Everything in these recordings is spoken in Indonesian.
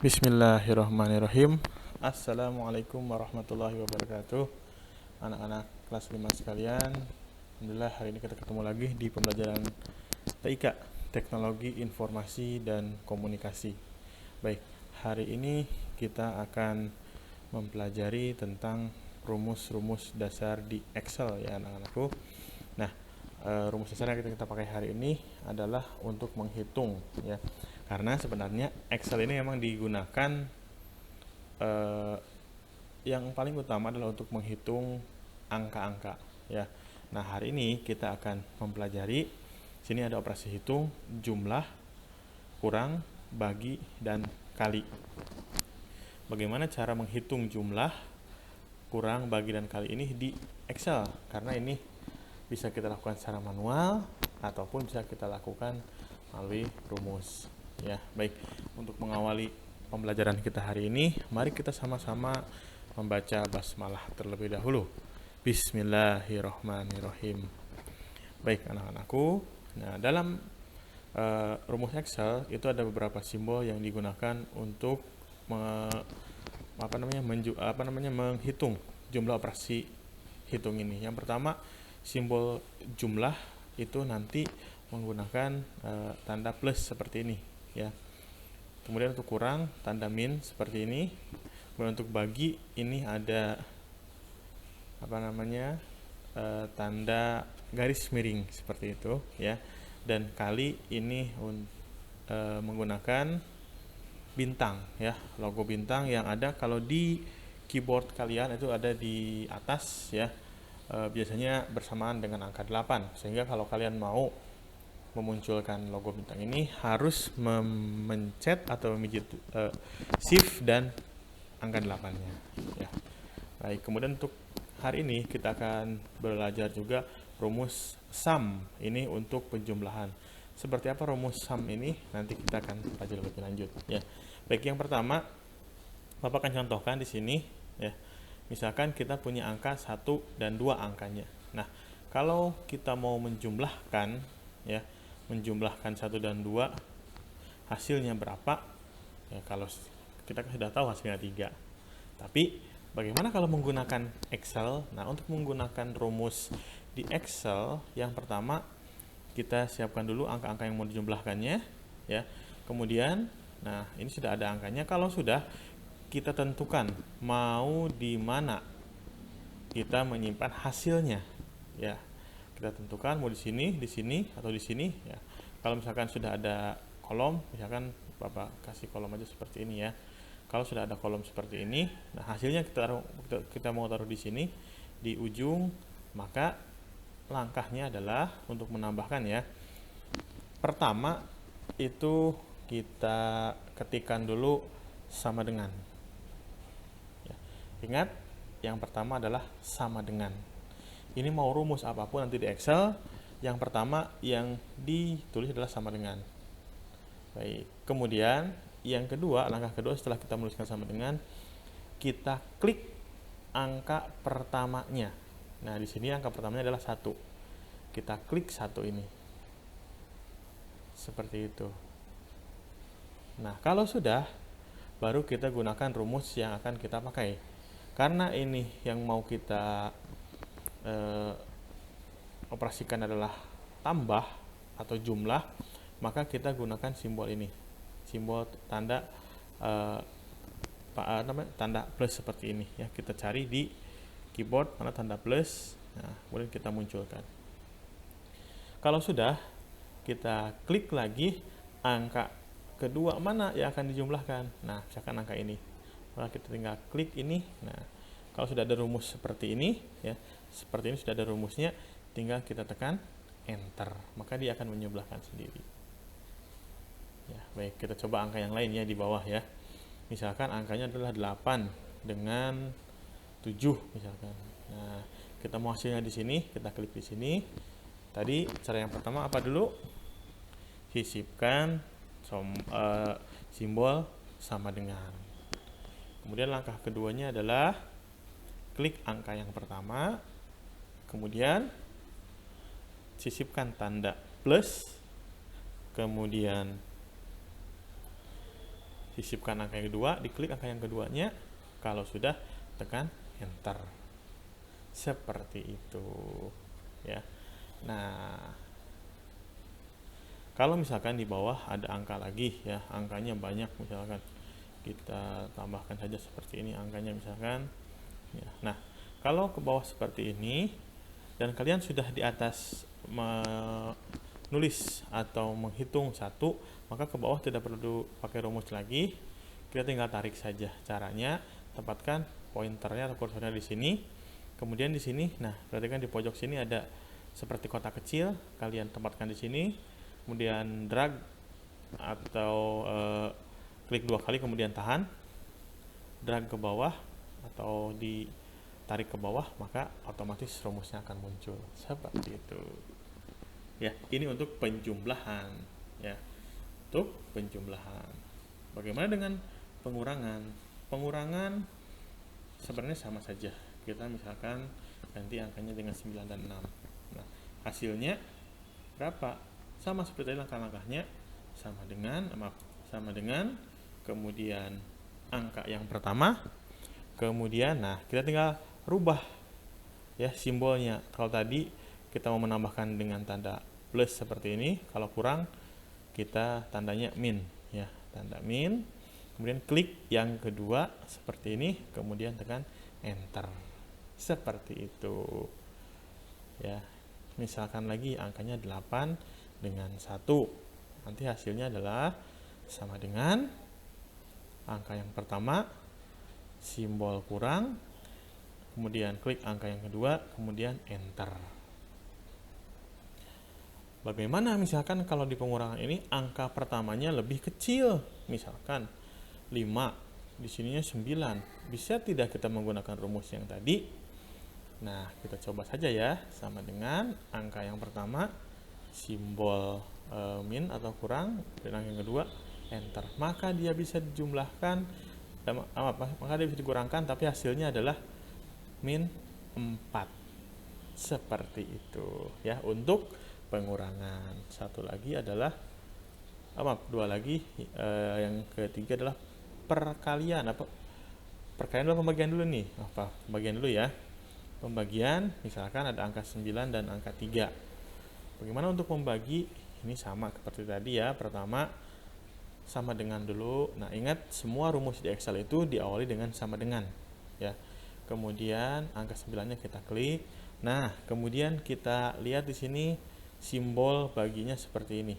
Bismillahirrahmanirrahim. Assalamualaikum warahmatullahi wabarakatuh. Anak-anak kelas 5 sekalian, alhamdulillah hari ini kita ketemu lagi di pembelajaran TIK, Teknologi Informasi dan Komunikasi. Baik, hari ini kita akan mempelajari tentang rumus-rumus dasar di Excel ya anak-anakku. Nah, rumus dasar yang kita pakai hari ini adalah untuk menghitung ya. Karena sebenarnya Excel ini memang digunakan yang paling utama adalah untuk menghitung angka-angka ya. Nah, hari ini kita akan mempelajari sini ada operasi hitung, jumlah, kurang, bagi, dan kali. Bagaimana cara menghitung jumlah, kurang, bagi, dan kali ini di Excel? Karena ini bisa kita lakukan secara manual ataupun bisa kita lakukan melalui rumus. Ya, baik. Untuk mengawali pembelajaran kita hari ini, mari kita sama-sama membaca basmalah terlebih dahulu. Bismillahirrahmanirrahim. Baik, anak-anakku. Nah, dalam rumus Excel itu ada beberapa simbol yang digunakan untuk menghitung jumlah operasi hitung ini. Yang pertama, simbol jumlah itu nanti menggunakan tanda plus seperti ini ya. Kemudian untuk kurang tanda min seperti ini. Kemudian untuk bagi ini ada tanda garis miring seperti itu ya. Dan kali ini menggunakan bintang ya, logo bintang yang ada kalau di keyboard kalian itu ada di atas ya. Biasanya bersamaan dengan angka 8, sehingga kalau kalian mau memunculkan logo bintang ini harus memencet atau memijit shift dan angka 8-nya ya. Baik, kemudian untuk hari ini kita akan belajar juga rumus sum ini untuk penjumlahan. Seperti apa rumus sum ini nanti kita akan pelajari lebih lanjut ya. Baik, yang pertama Bapak akan contohkan di sini ya. Misalkan kita punya angka 1 dan 2 angkanya. Nah, kalau kita mau menjumlahkan ya, menjumlahkan 1 dan 2 hasilnya berapa? Ya, kalau kita sudah tahu hasilnya 3. Tapi bagaimana kalau menggunakan Excel? Nah, untuk menggunakan rumus di Excel, yang pertama kita siapkan dulu angka-angka yang mau dijumlahkannya ya. Kemudian, nah ini sudah ada angkanya. Kalau sudah, kita tentukan mau di mana kita menyimpan hasilnya ya. Kita tentukan mau di sini atau di sini ya. Kalau misalkan sudah ada kolom, misalkan Bapak kasih kolom aja seperti ini ya. Kalau sudah ada kolom seperti ini, nah hasilnya kita mau taruh di sini di ujung, maka langkahnya adalah untuk menambahkan ya. Pertama itu kita ketikkan dulu sama dengan. Ya. Ingat, yang pertama adalah sama dengan. Ini mau rumus apapun nanti di Excel, yang pertama yang ditulis adalah sama dengan. Baik, kemudian yang kedua, langkah kedua setelah kita menuliskan sama dengan, kita klik angka pertamanya. Nah, di sini angka pertamanya adalah 1. Kita klik 1 ini. Seperti itu. Nah, kalau sudah, baru kita gunakan rumus yang akan kita pakai. Karena ini yang mau kita operasikan adalah tambah atau jumlah, maka kita gunakan simbol ini, simbol tanda tanda plus seperti ini ya. Kita cari di keyboard mana tanda plus, nah kemudian kita munculkan. Kalau sudah, kita klik lagi angka kedua mana yang akan dijumlahkan. Nah, misalkan angka ini, maka kita tinggal klik ini. Nah, kalau sudah ada rumus seperti ini ya, seperti ini sudah ada rumusnya, tinggal kita tekan enter, maka dia akan menjumlahkan sendiri ya. Baik, kita coba angka yang lain ya di bawah ya. Misalkan angkanya adalah 8 dengan 7 misalkan. Nah, kita mau hasilnya di sini, kita klik di sini. Tadi cara yang pertama apa dulu? Sisipkan simbol sama dengan. Kemudian langkah keduanya adalah klik angka yang pertama, kemudian sisipkan tanda plus, kemudian sisipkan angka yang kedua, diklik angka yang keduanya, kalau sudah tekan enter. Seperti itu ya. Nah, kalau misalkan di bawah ada angka lagi ya, angkanya banyak, misalkan kita tambahkan saja seperti ini angkanya misalkan ya. Nah, kalau ke bawah seperti ini dan kalian sudah di atas menulis atau menghitung 1, maka ke bawah tidak perlu pakai rumus lagi, kita tinggal tarik saja. Caranya tempatkan pointernya atau kursornya di sini, kemudian di sini, nah perhatikan di pojok sini ada seperti kotak kecil, kalian tempatkan di sini, kemudian drag atau klik 2 kali, kemudian tahan, drag ke bawah atau ditarik ke bawah, maka otomatis rumusnya akan muncul seperti itu ya. Ini untuk penjumlahan ya, untuk penjumlahan. Bagaimana dengan pengurangan? Pengurangan sebenarnya sama saja, kita misalkan ganti angkanya dengan 9 dan 6. Nah, hasilnya berapa? Sama seperti langkah-langkahnya, sama dengan kemudian angka yang pertama, kemudian nah kita tinggal rubah ya simbolnya. Kalau tadi kita mau menambahkan dengan tanda plus seperti ini, kalau kurang kita tandanya min ya, tanda min, kemudian klik yang kedua seperti ini, kemudian tekan enter. Seperti itu ya. Misalkan lagi angkanya 8 dengan 1, nanti hasilnya adalah sama dengan angka yang pertama, simbol kurang, kemudian klik angka yang kedua, kemudian enter. Bagaimana misalkan kalau di pengurangan ini angka pertamanya lebih kecil, misalkan 5, di sininya 9, bisa tidak kita menggunakan rumus yang tadi? Nah, kita coba saja ya, sama dengan angka yang pertama, simbol min atau kurang, dan angka yang kedua enter, maka dia bisa dijumlahkan, maka dia bisa dikurangkan, tapi hasilnya adalah min 4. Seperti itu ya untuk pengurangan. Satu lagi adalah dua lagi, yang ketiga adalah perkalian. Perkalian adalah pembagian dulu nih. Pembagian dulu ya. Pembagian, misalkan ada angka 9 dan angka 3. Bagaimana untuk membagi? Ini sama seperti tadi ya. Pertama, sama dengan dulu. Nah, ingat semua rumus di Excel itu diawali dengan sama dengan ya. Kemudian angka 9-nya kita klik. Nah, kemudian kita lihat di sini simbol baginya seperti ini.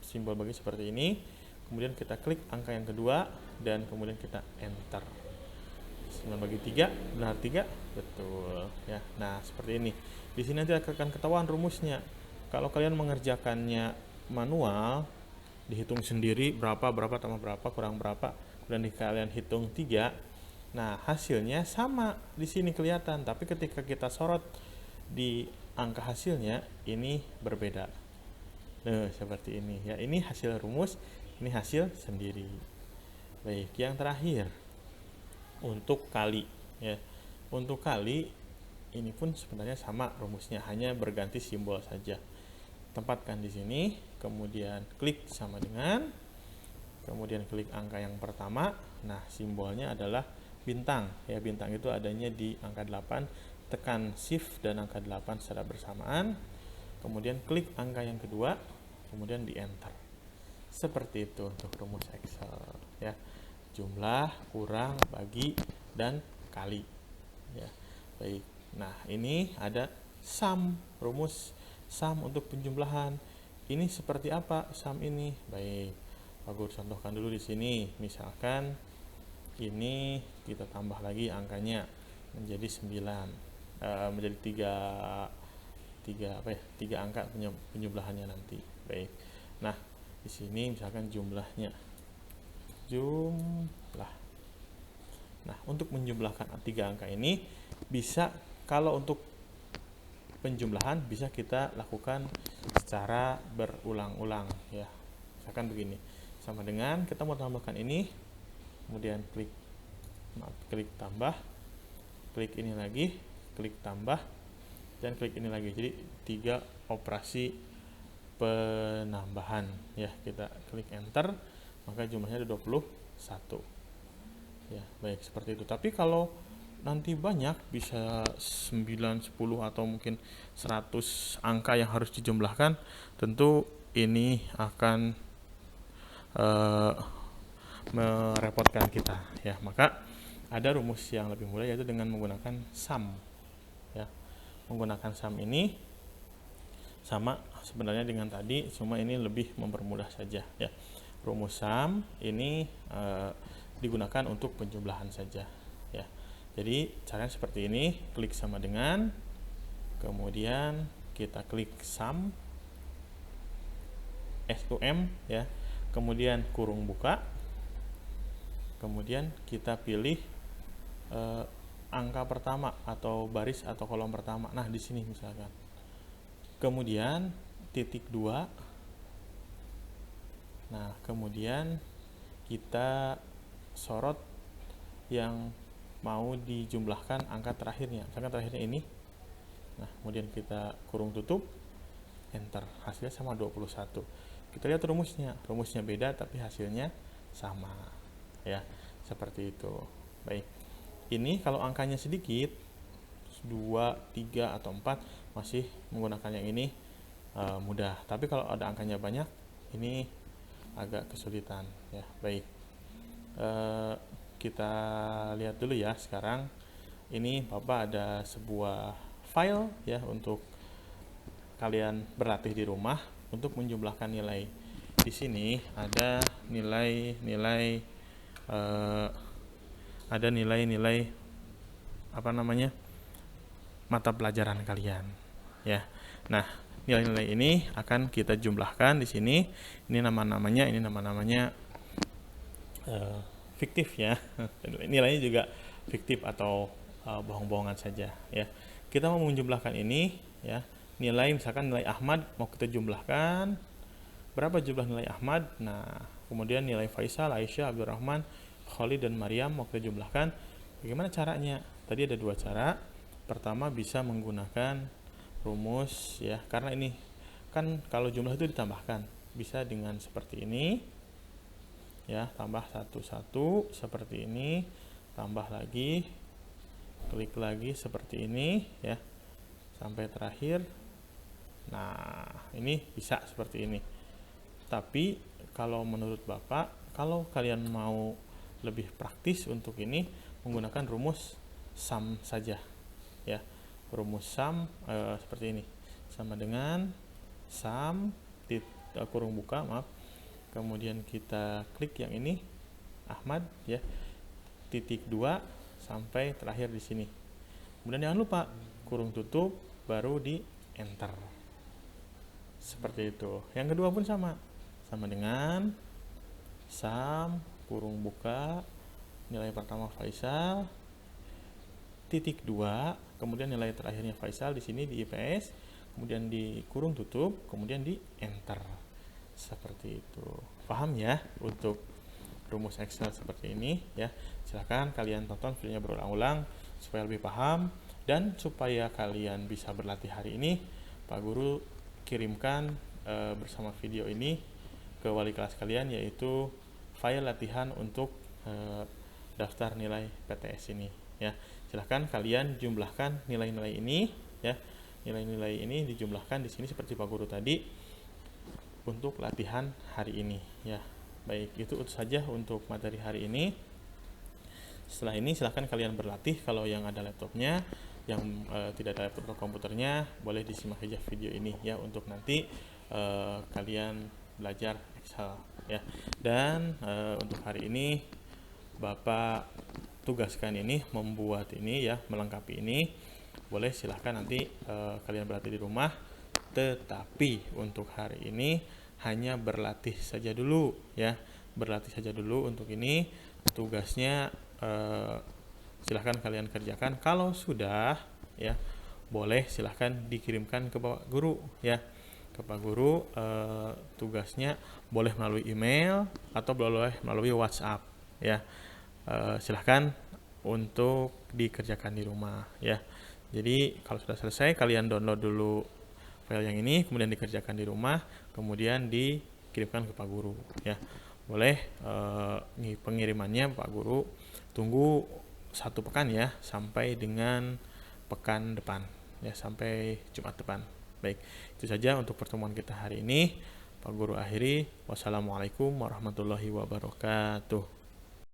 Simbol bagi seperti ini. Kemudian kita klik angka yang kedua dan kemudian kita enter. 9 bagi 3, benar 3? Betul ya. Nah, seperti ini. Di sini nanti akan ketahuan rumusnya. Kalau kalian mengerjakannya manual, dihitung sendiri berapa tambah berapa kurang berapa, kemudian kalian hitung 3. Nah, hasilnya sama di sini kelihatan, tapi ketika kita sorot di angka hasilnya ini berbeda. Nah, seperti ini ya. Ini hasil rumus, ini hasil sendiri. Baik, yang terakhir untuk kali ya. Untuk kali ini pun sebenarnya sama rumusnya, hanya berganti simbol saja. Tempatkan di sini, kemudian klik sama dengan, kemudian klik angka yang pertama. Nah, simbolnya adalah bintang ya. Bintang itu adanya di angka 8, tekan shift dan angka 8 secara bersamaan, kemudian klik angka yang kedua, kemudian di enter. Seperti itu untuk rumus Excel ya. Jumlah, kurang, bagi, dan kali ya. Baik, nah ini ada sum, rumus sum untuk penjumlahan. Ini seperti apa sum ini? Baik, Pak Guru contohkan dulu di sini. Misalkan ini kita tambah lagi angkanya menjadi 9, menjadi 3 angka penjumlahannya nanti. Baik. Nah, di sini misalkan jumlah. Nah, untuk menjumlahkan 3 angka ini bisa, kalau untuk penjumlahan bisa kita lakukan secara berulang-ulang ya. Misalkan begini, sama dengan kita mau tambahkan ini, kemudian klik tambah, klik ini lagi, klik tambah, dan klik ini lagi. Jadi 3 operasi penambahan ya. Kita klik enter, maka jumlahnya ada 24. 1 ya. Baik, seperti itu. Tapi kalau nanti banyak, bisa 9, 10 atau mungkin 100 angka yang harus dijumlahkan, tentu ini akan merepotkan kita ya. Maka ada rumus yang lebih mudah, yaitu dengan menggunakan sum ya. Menggunakan sum ini sama sebenarnya dengan tadi, cuma ini lebih mempermudah saja ya. Rumus sum ini digunakan untuk penjumlahan saja ya. Jadi caranya seperti ini, klik sama dengan, kemudian kita klik sum SUM ya, kemudian kurung buka, kemudian kita pilih angka pertama atau baris atau kolom pertama. Nah, di sini misalkan. Kemudian titik 2. Nah, kemudian kita sorot yang mau dijumlahkan angka terakhirnya. Misalkan terakhirnya ini. Nah, kemudian kita kurung tutup, enter. Hasilnya sama 21. Kita lihat rumusnya. Rumusnya beda tapi hasilnya sama. Ya, seperti itu. Baik. Ini kalau angkanya sedikit, 2, 3 atau 4, masih menggunakan yang ini mudah. Tapi kalau ada angkanya banyak, ini agak kesulitan ya. Baik, kita lihat dulu ya. Sekarang ini Bapak ada sebuah file ya, untuk kalian berlatih di rumah untuk menjumlahkan nilai. Di sini ada nilai-nilai apa namanya, mata pelajaran kalian ya. Nah, nilai-nilai ini akan kita jumlahkan di sini. Ini nama-namanya fiktif ya. Nilainya juga fiktif atau bohong-bohongan saja ya. Kita mau menjumlahkan ini ya. Nilai, misalkan nilai Ahmad mau kita jumlahkan. Berapa jumlah nilai Ahmad? Nah, kemudian nilai Faisal, Aisyah, Abdurrahman, Khalid dan Maryam mau kita jumlahkan. Bagaimana caranya? Tadi ada dua cara. Pertama, bisa menggunakan rumus ya, karena ini kan kalau jumlah itu ditambahkan, bisa dengan seperti ini ya, tambah 1 seperti ini, tambah lagi, klik lagi seperti ini ya, sampai terakhir. Nah, ini bisa seperti ini. Tapi kalau menurut Bapak, kalau kalian mau lebih praktis untuk ini, menggunakan rumus sum saja ya. Rumus sum seperti ini, sama dengan sum kurung buka, kemudian kita klik yang ini Ahmad ya, titik 2 sampai terakhir di sini. Kemudian jangan lupa kurung tutup, baru di enter. Seperti itu. Yang kedua pun sama dengan sum kurung buka, nilai pertama Faisal, titik 2, kemudian nilai terakhirnya Faisal di sini di IPS, kemudian di kurung tutup, kemudian di enter. Seperti itu. Paham ya untuk rumus Excel seperti ini ya. Silahkan kalian tonton videonya berulang-ulang supaya lebih paham, dan supaya kalian bisa berlatih hari ini, Pak Guru kirimkan bersama video ini ke wali kelas kalian, yaitu file latihan untuk daftar nilai PTS ini ya. Silahkan kalian jumlahkan nilai-nilai ini ya. Nilai-nilai ini dijumlahkan di sini seperti Pak Guru tadi untuk latihan hari ini ya. Baik, itu saja untuk materi hari ini. Setelah ini silahkan kalian berlatih. Kalau yang ada laptopnya, yang tidak ada laptop atau komputernya, boleh disimak saja video ini ya, untuk nanti kalian belajar Excel ya. Dan untuk hari ini Bapak tugaskan ini, membuat ini ya, melengkapi ini. Boleh silahkan nanti kalian berlatih di rumah. Tetapi untuk hari ini hanya berlatih saja dulu ya. Berlatih saja dulu untuk ini. Tugasnya silahkan kalian kerjakan. Kalau sudah ya, boleh silahkan dikirimkan ke Pak Guru ya. Ke Pak Guru tugasnya boleh melalui email atau boleh melalui WhatsApp ya. Silahkan untuk dikerjakan di rumah ya. Jadi kalau sudah selesai, kalian download dulu file yang ini, kemudian dikerjakan di rumah, kemudian dikirimkan ke Pak Guru ya. boleh pengirimannya Pak Guru tunggu 1 pekan ya, sampai dengan pekan depan ya, sampai Jumat depan. Baik, itu saja untuk pertemuan kita hari ini. Pak Guru akhiri, wassalamualaikum warahmatullahi wabarakatuh.